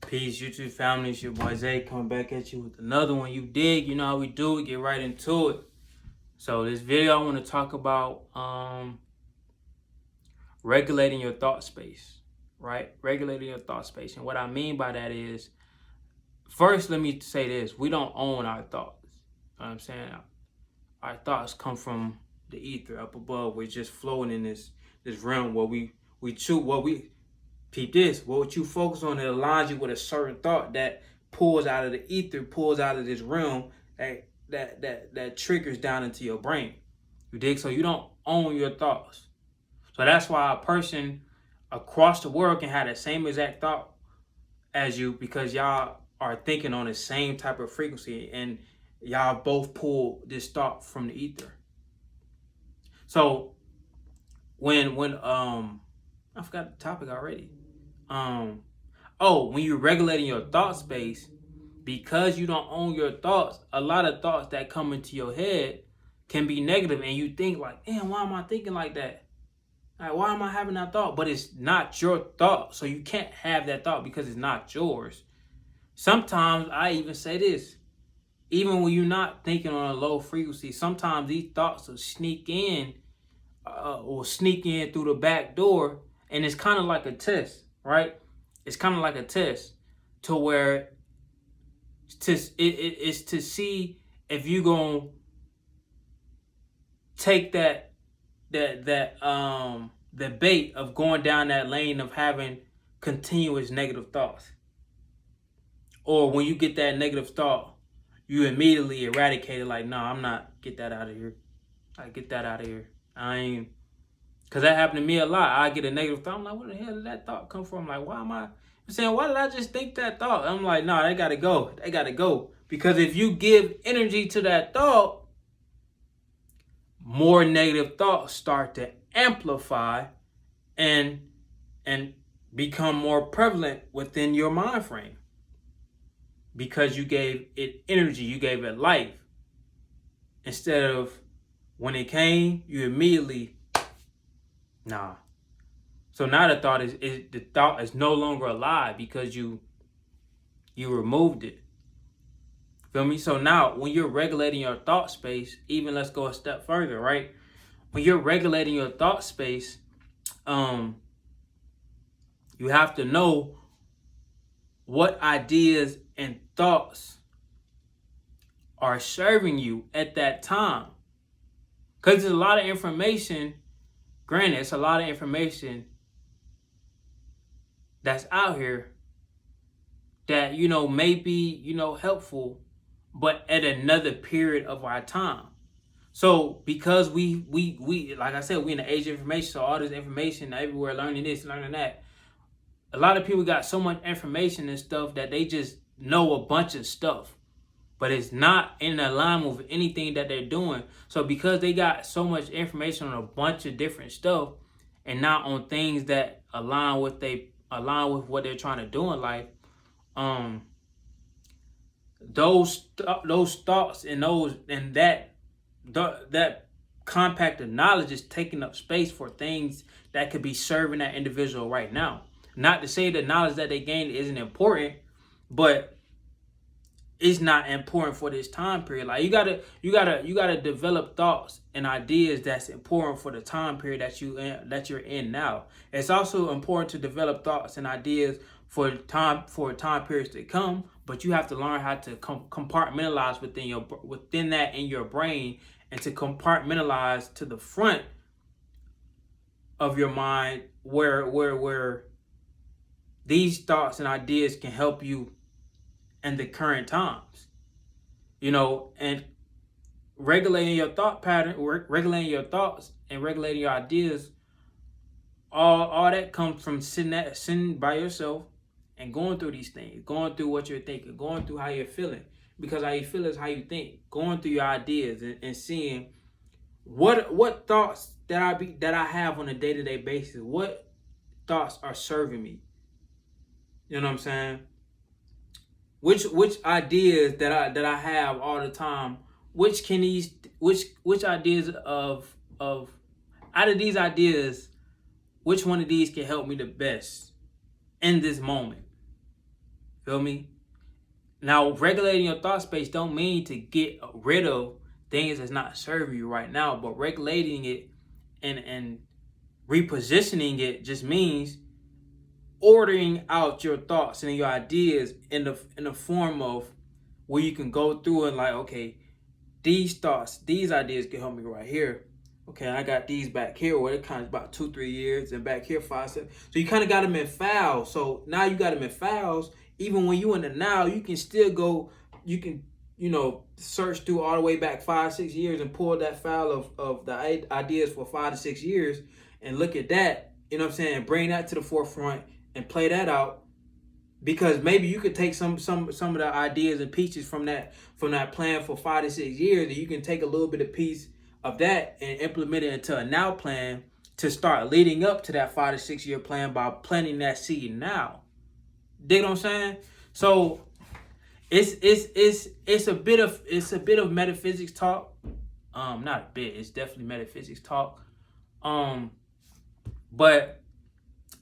Peace, YouTube family. It's your boy Zay coming back at you with another one. You dig? You know how we do it. Get right into it. So this video I want to talk about regulating your thought space, right? Regulating your thought space. And what I mean by that is, first, let me say this. We don't own our thoughts. You know what I'm saying? Our thoughts come from the ether up above. We're just floating in this realm where we choose what we peep this. What you focus on, it aligns you with a certain thought that pulls out of the ether, pulls out of this realm that triggers down into your brain. You dig? So you don't own your thoughts. So that's why a person across the world can have the same exact thought as you, because y'all are thinking on the same type of frequency and y'all both pull this thought from the ether. So when I forgot the topic already. When you're regulating your thought space, because you don't own your thoughts, a lot of thoughts that come into your head can be negative, and you think like, damn, why am I thinking like that? Like, why am I having that thought? But it's not your thought, so you can't have that thought because it's not yours. Sometimes I even say this, even when you're not thinking on a low frequency, sometimes these thoughts will sneak in through the back door, and it's kind of like a test, right? It's kind of like a test to where it's to see if you gonna take the bait of going down that lane of having continuous negative thoughts, or when you get that negative thought, you immediately eradicate it. Like, no, I'm not. Get that out of here. I get that out of here. I ain't. Because that happened to me a lot. I get a negative thought. I'm like, where the hell did that thought come from? Like, why am I saying, why did I just think that thought? I'm like, no, they got to go. They got to go. Because if you give energy to that thought, more negative thoughts start to amplify and become more prevalent within your mind frame. Because you gave it energy, you gave it life. Instead of when it came, you immediately, nah. So now the thought is no longer alive because you removed it. Feel me? So now when you're regulating your thought space, even let's go a step further, right? When you're regulating your thought space, you have to know what ideas and thoughts are serving you at that time. Because there's a lot of information, granted, it's a lot of information that's out here that, may be, helpful, but at another period of our time. So because we like I said, we in the age of information, so all this information everywhere, learning this, learning that. A lot of people got so much information and stuff that they just know a bunch of stuff, but it's not in alignment with anything that they're doing. So because they got so much information on a bunch of different stuff and not on things that align with what they're trying to do in life, those thoughts and that compact of knowledge is taking up space for things that could be serving that individual right now. Not to say the knowledge that they gained isn't important, but it's not important for this time period. Like you gotta develop thoughts and ideas that's important for the time period that you're in now. It's also important to develop thoughts and ideas for time periods to come, but you have to learn how to compartmentalize within that in your brain, and to compartmentalize to the front of your mind where these thoughts and ideas can help you in the current times, and regulating your thought pattern, regulating your thoughts and regulating your ideas. All that comes from sitting by yourself and going through these things, going through what you're thinking, going through how you're feeling, because how you feel is how you think. Going through your ideas and seeing what thoughts that I have on a day-to-day basis, what thoughts are serving me. You know what I'm saying? Which ideas that I have all the time, which ideas of out of these ideas, which one of these can help me the best in this moment? Feel me? Now, regulating your thought space don't mean to get rid of things that's not serving you right now, but regulating it and repositioning it just means ordering out your thoughts and your ideas in the form of where you can go through and like, okay, these thoughts, these ideas can help me right here. Okay, I got these back here, where it kind of about 2-3 years, and back here 5-7. So you kind of got them in files. So now you got them in files. Even when you in the now, you can still go. You can, search through all the way back 5-6 years and pull that file of the ideas for 5 to 6 years and look at that. You know what I'm saying? Bring that to the forefront and play that out. Because maybe you could take some of the ideas and pieces from that plan for 5 to 6 years, and you can take a little bit of piece of that and implement it into a now plan to start leading up to that 5 to 6 year plan by planting that seed now. Dig what I'm saying? So it's a bit of metaphysics talk. Not a bit. It's definitely metaphysics talk. But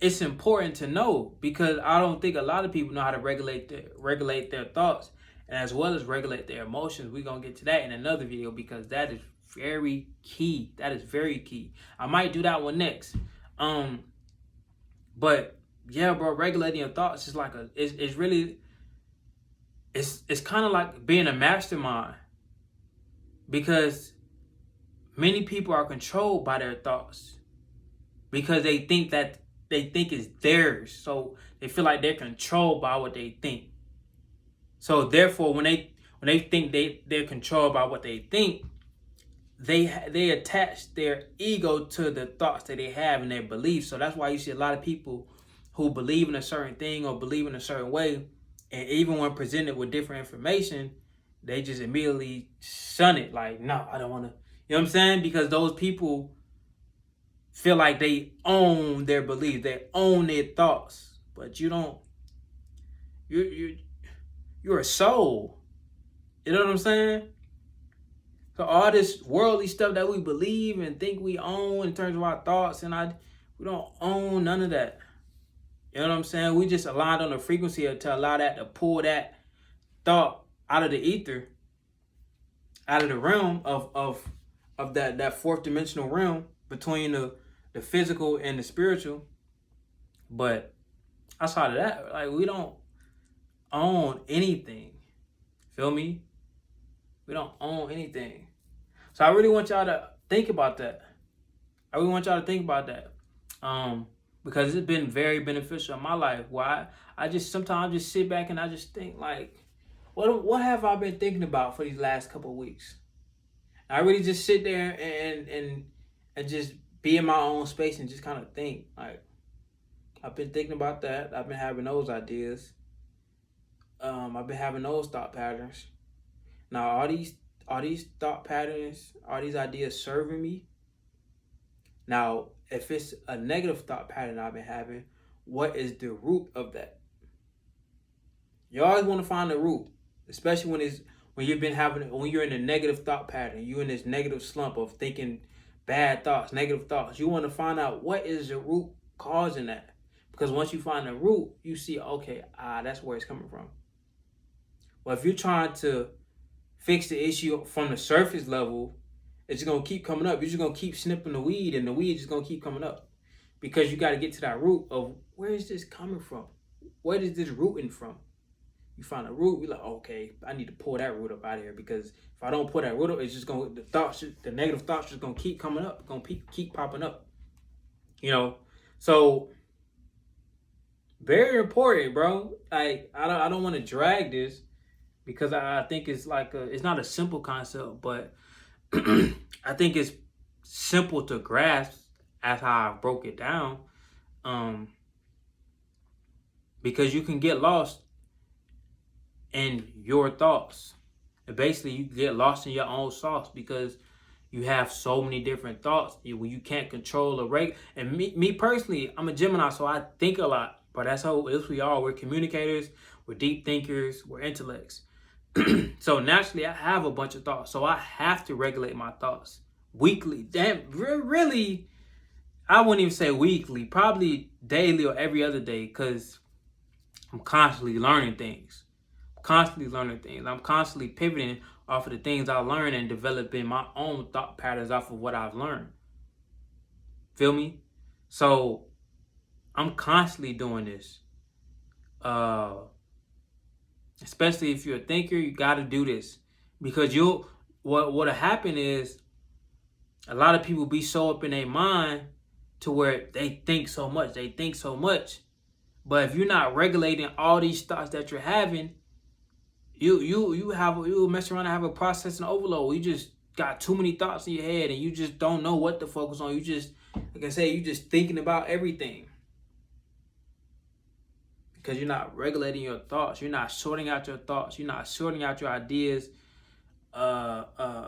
it's important to know, because I don't think a lot of people know how to regulate their thoughts and as well as regulate their emotions. We're gonna get to that in another video, because that is very key. That is very key. I might do that one next. But yeah, bro, regulating your thoughts is like it's really kind of like being a mastermind, because many people are controlled by their thoughts because they think it's theirs. So they feel like they're controlled by what they think. So therefore, when they think they're controlled by what they think, they attach their ego to the thoughts that they have and their beliefs. So that's why you see a lot of people who believe in a certain thing or believe in a certain way, and even when presented with different information, they just immediately shun it. Like, no, I don't want to. You know what I'm saying? Because those people feel like they own their beliefs, they own their thoughts, but you don't. You're a soul. You know what I'm saying? So all this worldly stuff that we believe and think we own in terms of our thoughts, we don't own none of that. You know what I'm saying? We just aligned on the frequency to allow that to pull that thought out of the ether, out of the realm of that fourth dimensional realm between the physical and the spiritual. But outside of that, like, we don't own anything. Feel me? We don't own anything. So I really want y'all to think about that. Because it's been very beneficial in my life. Why? I just sometimes just sit back and I just think, like, what have I been thinking about for these last couple of weeks? I really just sit there and just be in my own space and just kind of think. Like, I've been thinking about that. I've been having those ideas. I've been having those thought patterns. Now, are these thought patterns, are these ideas serving me? Now, if it's a negative thought pattern I've been having, what is the root of that? You always want to find the root, especially when you're in a negative thought pattern, you're in this negative slump of thinking bad thoughts, negative thoughts. You want to find out what is the root causing that. Because once you find the root, you see, okay, that's where it's coming from. Well, if you're trying to fix the issue from the surface level, it's just going to keep coming up. You're just going to keep snipping the weed, and the weed is just going to keep coming up. Because you got to get to that root of, where is this coming from? Where is this rooting from? You find a root, you're like, okay, I need to pull that root up out of here, because if I don't pull that root up, it's just going to, the negative thoughts just going to keep coming up, going to keep popping up. So very important, bro. Like, I don't want to drag this, because I think it's like it's not a simple concept, but I think it's simple to grasp as how I broke it down. Because you can get lost in your thoughts. And basically, you get lost in your own sauce because you have so many different thoughts. You can't control the rate. And me personally, I'm a Gemini, so I think a lot. But that's we are. We're communicators. We're deep thinkers. We're intellects. So naturally, I have a bunch of thoughts. So I have to regulate my thoughts weekly. Damn, really, I wouldn't even say weekly. Probably daily or every other day. Because I'm constantly learning things. I'm constantly pivoting off of the things I learn and developing my own thought patterns off of what I've learned. Feel me? So I'm constantly doing this. Especially if you're a thinker, you got to do this, because what'll happen is a lot of people be so up in their mind to where they think so much. But if you're not regulating all these thoughts that you're having, you'll mess around and have a processing overload. You just got too many thoughts in your head and you just don't know what to focus on. You just, like I say, you just thinking about everything. Because you're not regulating your thoughts. You're not sorting out your thoughts. You're not sorting out your ideas. And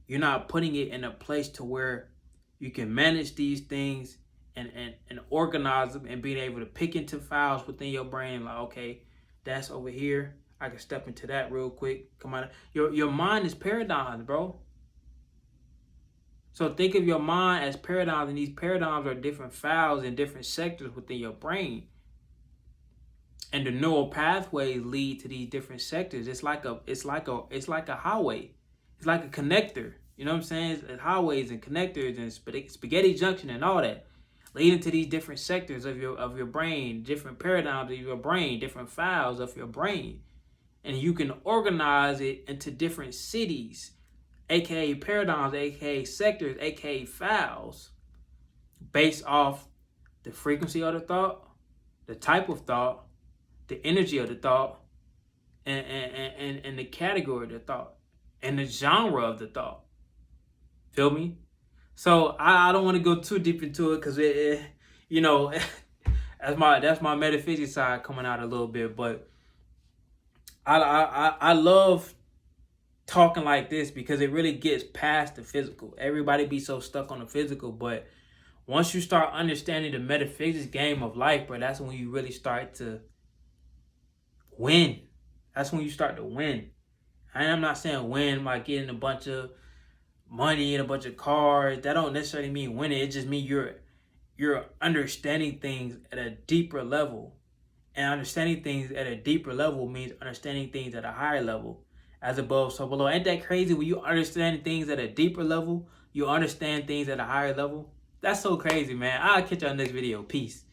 you're not putting it in a place to where you can manage these things and organize them, and being able to pick into files within your brain. Like, okay, that's over here. I can step into that real quick. Come on. Your mind is paradigms, bro. So think of your mind as paradigms, and these paradigms are different files in different sectors within your brain. And the neural pathways lead to these different sectors. It's like a highway. It's like a connector. You know what I'm saying? It's highways and connectors and spaghetti junction and all that, leading to these different sectors of your brain, different paradigms of your brain, different files of your brain. And you can organize it into different cities, aka paradigms, aka sectors, aka files, based off the frequency of the thought, the type of thought, the energy of the thought, and the category of the thought, and the genre of the thought. Feel me? So I don't want to go too deep into it, because you know, that's my metaphysics side coming out a little bit. But I love talking like this because it really gets past the physical. Everybody be so stuck on the physical, but once you start understanding the metaphysics game of life, bro, that's when you really start to win. That's when you start to win. And I'm not saying win by getting a bunch of money and a bunch of cars. That don't necessarily mean winning. It just means you're understanding things at a deeper level. And understanding things at a deeper level means understanding things at a higher level, as above so below. Ain't that crazy? When you understand things at a deeper level, you understand things at a higher level. That's so crazy, man. I'll catch y'all next video. Peace.